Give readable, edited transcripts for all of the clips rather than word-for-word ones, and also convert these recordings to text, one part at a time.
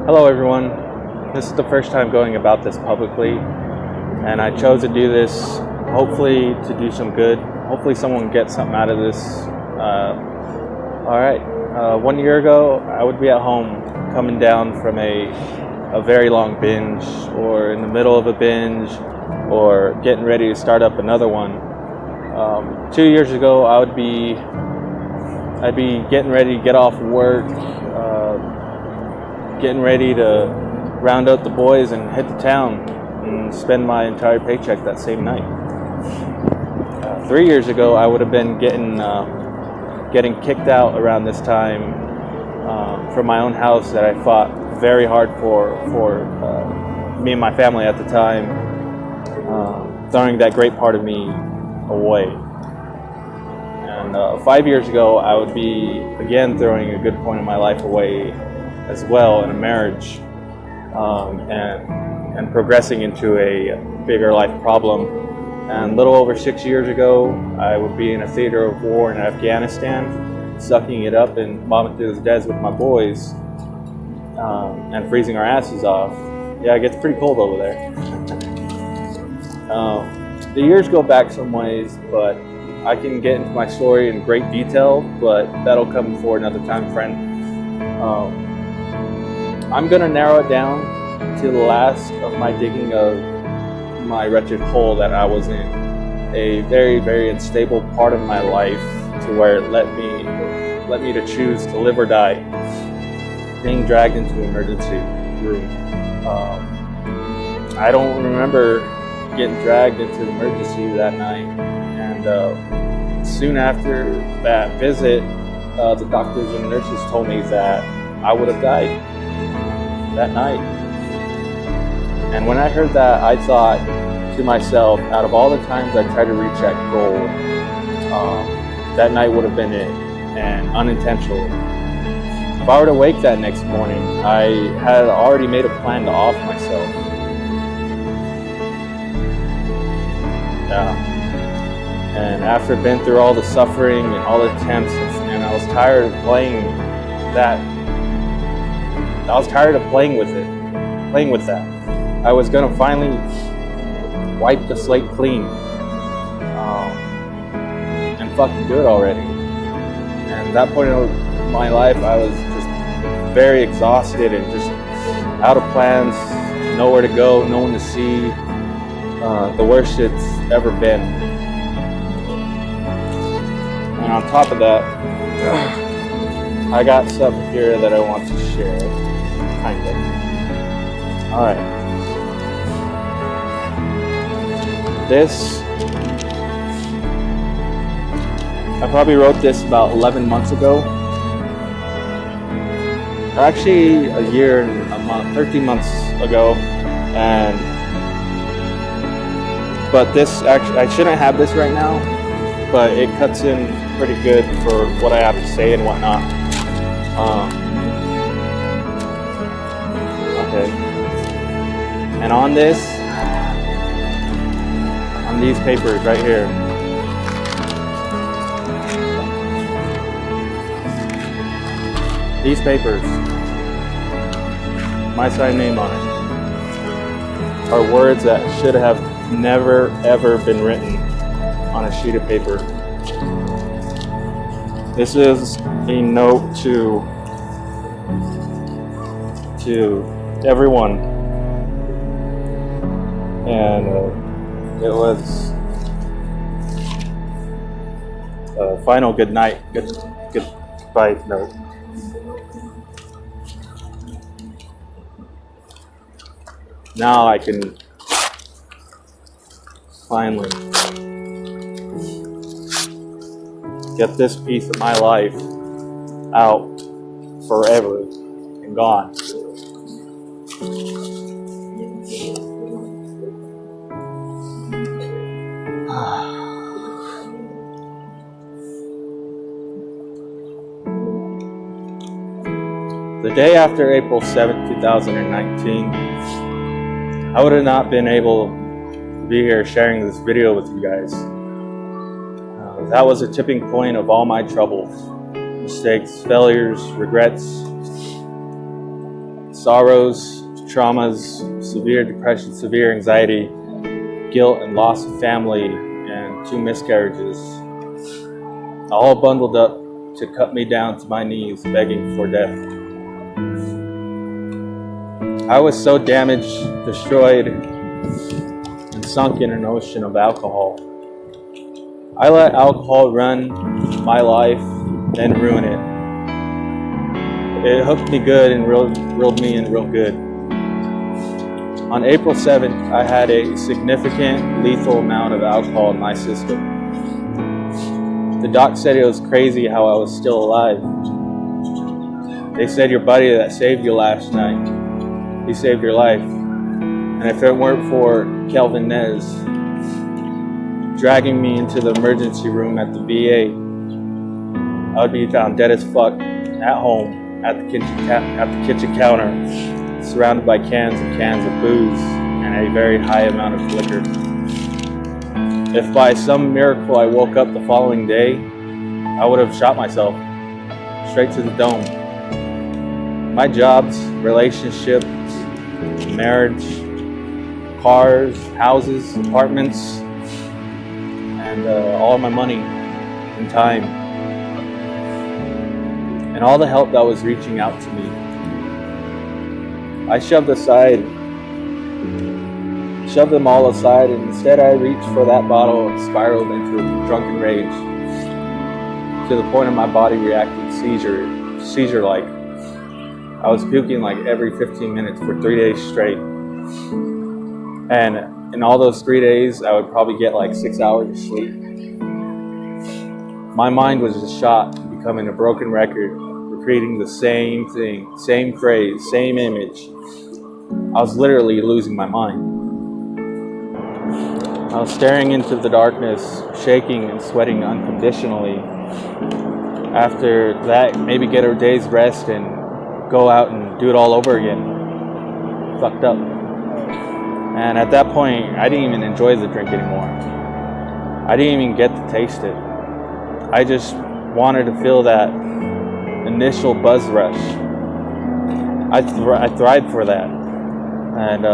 Hello everyone, this is the first time going about this publicly, and I chose to do this hopefully to do some good. Hopefully someone gets something out of this. Alright, 1 year ago I would be at home coming down from a very long binge, or in the middle of a binge, or getting ready to start up another one. 2 years ago I'd be getting ready to get off work, getting ready to round up the boys and head to town and spend my entire paycheck that same night. 3 years ago, I would have been getting kicked out around this time from my own house that I fought very hard for me and my family at the time, throwing that great part of me away. And 5 years ago, I would be again throwing a good point of my life away as well in a marriage, and progressing into a bigger life problem. And a little over 6 years ago, I would be in a theater of war in Afghanistan, sucking it up and bombing through the desert with my boys, and freezing our asses off. Yeah, it gets pretty cold over there. The years go back some ways, but I can get into my story in great detail, but that'll come for another time, friend. I'm going to narrow it down to the last of my digging of my wretched hole that I was in. A very, very unstable part of my life, to where it let me to choose to live or die. Being dragged into an emergency room. I don't remember getting dragged into the emergency that night. And soon after that visit, the doctors and nurses told me that I would have died that night. And when I heard that, I thought to myself, out of all the times I tried to reach that goal, that night would have been it, and unintentional. If I were to wake that next morning, I had already made a plan to off myself. And after been through all the suffering and all the attempts, and I was tired of playing with that. I was gonna finally wipe the slate clean, and fucking do it already. And at that point in my life, I was just very exhausted and just out of plans, nowhere to go, no one to see. The worst it's ever been. And on top of that, I got something here that I want to share, kind of. Alright. This, I probably wrote this about 11 months ago. Or actually a year and a month, 13 months ago. But this, actually, I shouldn't have this right now, but it cuts in pretty good for what I have to say and whatnot. Okay. And on this, on these papers right here, these papers, my sign name on it, are words that should have never ever been written on a sheet of paper. This is a note to everyone, and it was a final goodbye note. Now I can finally get this piece of my life out forever and gone. The day after April 7th, 2019, I would have not been able to be here sharing this video with you guys. That was a tipping point of all my troubles, mistakes, failures, regrets, sorrows, traumas, severe depression, severe anxiety, guilt and loss of family, and 2 miscarriages, all bundled up to cut me down to my knees, begging for death. I was so damaged, destroyed, and sunk in an ocean of alcohol. I let alcohol run my life and ruin it. It hooked me good and reeled me in real good. On April 7th, I had a significant lethal amount of alcohol in my system. The doc said it was crazy how I was still alive. They said your buddy that saved you last night, he saved your life. And if it weren't for Kelvin Nez dragging me into the emergency room at the VA, I would be found dead as fuck at home at the kitchen counter, surrounded by cans and cans of booze and a very high amount of liquor. If by some miracle I woke up the following day, I would have shot myself straight to the dome. My jobs, relationships, marriage, cars, houses, apartments, and all of my money and time, and all the help that was reaching out to me, I shoved them all aside, and instead I reached for that bottle and spiraled into a drunken rage to the point of my body reacting seizure-like. I was puking like every 15 minutes for 3 days straight. And in all those 3 days, I would probably get like 6 hours of sleep. My mind was just shot, becoming a broken record, repeating the same thing, same phrase, same image. I was literally losing my mind. I was staring into the darkness, shaking and sweating unconditionally. After that, maybe get a day's rest and go out and do it all over again. Fucked up. And at that point, I didn't even enjoy the drink anymore. I didn't even get to taste it. I just wanted to feel that initial buzz rush. I thrived for that. And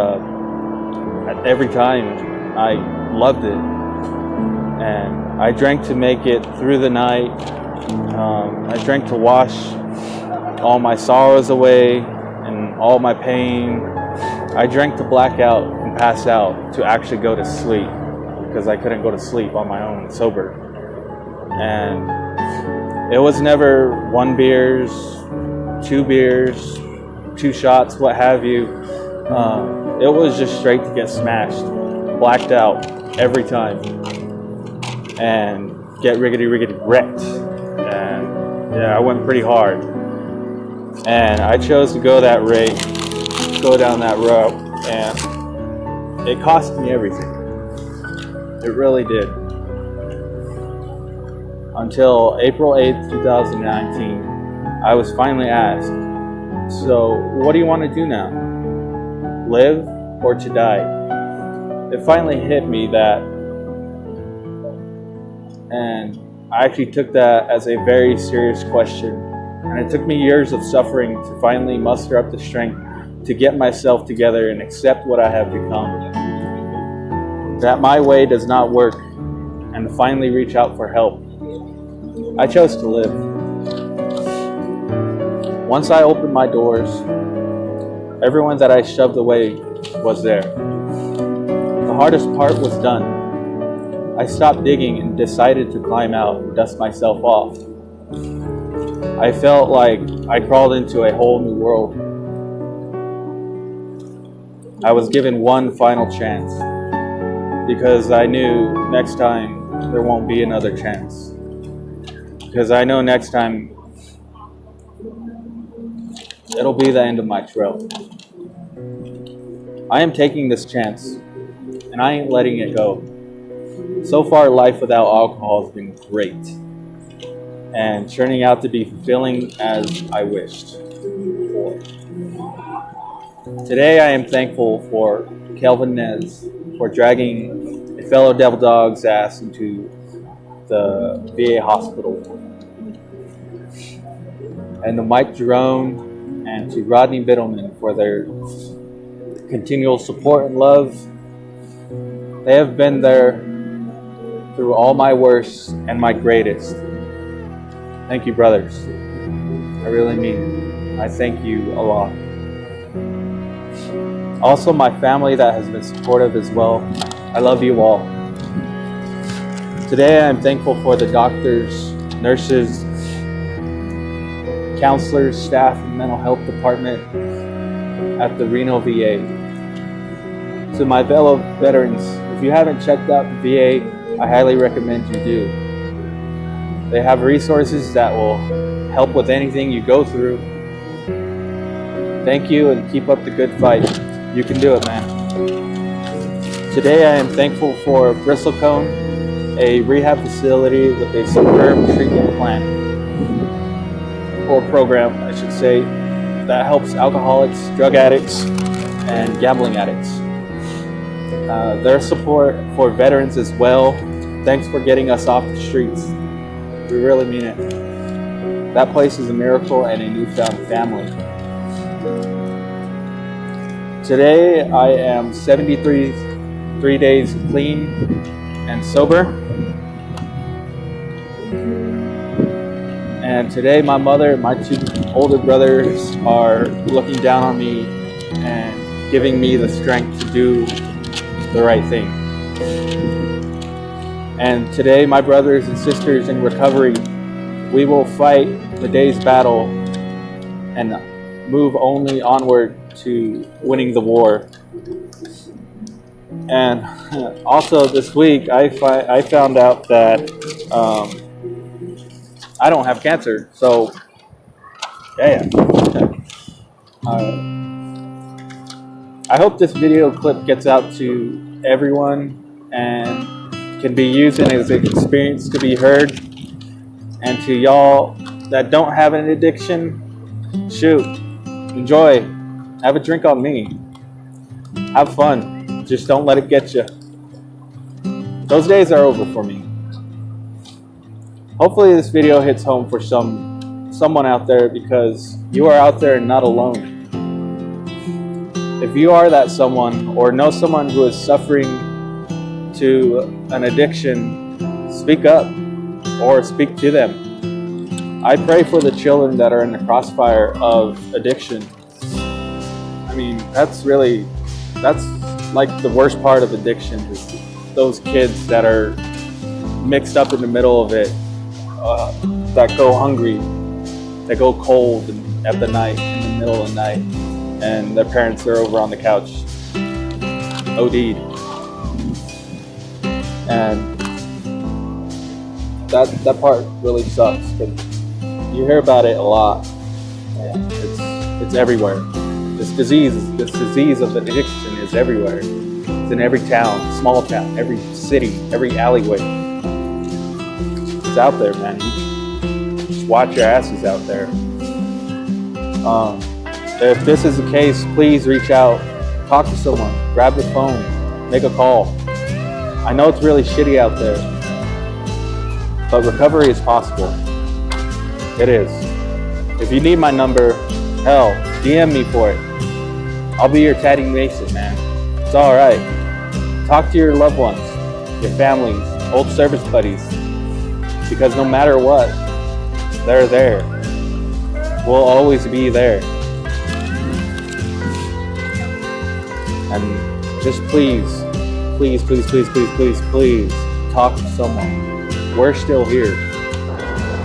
every time I loved it. And I drank to make it through the night. I drank to wash all my sorrows away and all my pain. I drank to black out and pass out to actually go to sleep, because I couldn't go to sleep on my own sober. And it was never 1 beers, 2 beers, 2 shots, what have you. It was just straight to get smashed, blacked out every time, and get riggedy wrecked. And yeah, I went pretty hard. And I chose to go down that route, and it cost me everything. It really did. Until April 8th, 2019, I was finally asked, so what do you want to do now? Live or to die? It finally hit me that, and I actually took that as a very serious question. And it took me years of suffering to finally muster up the strength to get myself together and accept what I have become. That my way does not work, and to finally reach out for help. I chose to live. Once I opened my doors, everyone that I shoved away was there. The hardest part was done. I stopped digging and decided to climb out and dust myself off. I felt like I crawled into a whole new world. I was given one final chance, because I knew next time there won't be another chance. Because I know next time it'll be the end of my trail. I am taking this chance, and I ain't letting it go. So far, life without alcohol has been great, and turning out to be fulfilling as I wished for. Today I am thankful for Kelvin Nez for dragging a fellow devil dog's ass into the VA hospital, and the Mike Jerome and to Rodney Biddleman for their continual support and love. They have been there through all my worst and my greatest. Thank you, brothers. I really mean it. I thank you a lot. Also, my family that has been supportive as well. I love you all. Today, I am thankful for the doctors, nurses, counselors, staff, and mental health department at the Reno VA. To my fellow veterans, if you haven't checked out the VA, I highly recommend you do. They have resources that will help with anything you go through. Thank you and keep up the good fight. You can do it, man. Today I am thankful for Bristlecone, a rehab facility with a superb treatment plan, or program, I should say, that helps alcoholics, drug addicts, and gambling addicts. Their support for veterans as well. Thanks for getting us off the streets. We really mean it. That place is a miracle and a newfound family. Today I am 73 days clean and sober. And today my mother and my two older brothers are looking down on me and giving me the strength to do the right thing. And today my brothers and sisters in recovery, we will fight the day's battle and move only onward to winning the war. And also this week I found out that I don't have cancer. So yeah. I hope this video clip gets out to everyone and can be used as an experience to be heard. And to y'all that don't have an addiction, shoot, enjoy, have a drink on me, have fun, just don't let it get you. Those days are over for me. Hopefully this video hits home for someone out there, because you are out there and not alone. If you are that someone or know someone who is suffering to an addiction, speak up or speak to them. I pray for the children that are in the crossfire of addiction. I mean, that's like the worst part of addiction, is those kids that are mixed up in the middle of it, that go hungry, that go cold at the night, in the middle of the night, and their parents are over on the couch, OD'd. And that part really sucks, because you hear about it a lot. And it's everywhere. This disease of addiction is everywhere. It's in every town, small town, every city, every alleyway. It's out there, man. Just watch your asses out there. If this is the case, please reach out, talk to someone, grab the phone, make a call. I know it's really shitty out there, but recovery is possible. It is. If you need my number, hell, DM me for it. I'll be your tatting Mason, man. It's all right. Talk to your loved ones, your families, old service buddies, because no matter what, they're there. We'll always be there. And just please talk to someone. We're still here.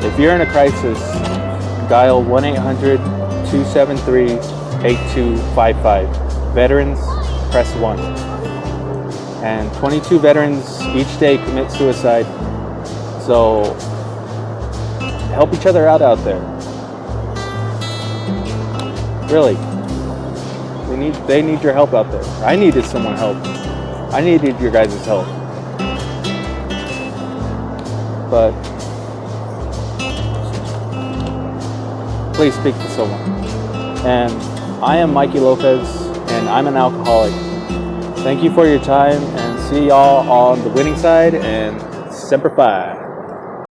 If you're in a crisis, dial 1-800-273-8255. Veterans, press 1. And 22 veterans each day commit suicide. So help each other out there. Really. They need your help out there. I needed someone's help. I needed your guys' help. But please speak to someone. And I am Mikey Lopez, and I'm an alcoholic. Thank you for your time, and see y'all on the winning side, and Semper Fi.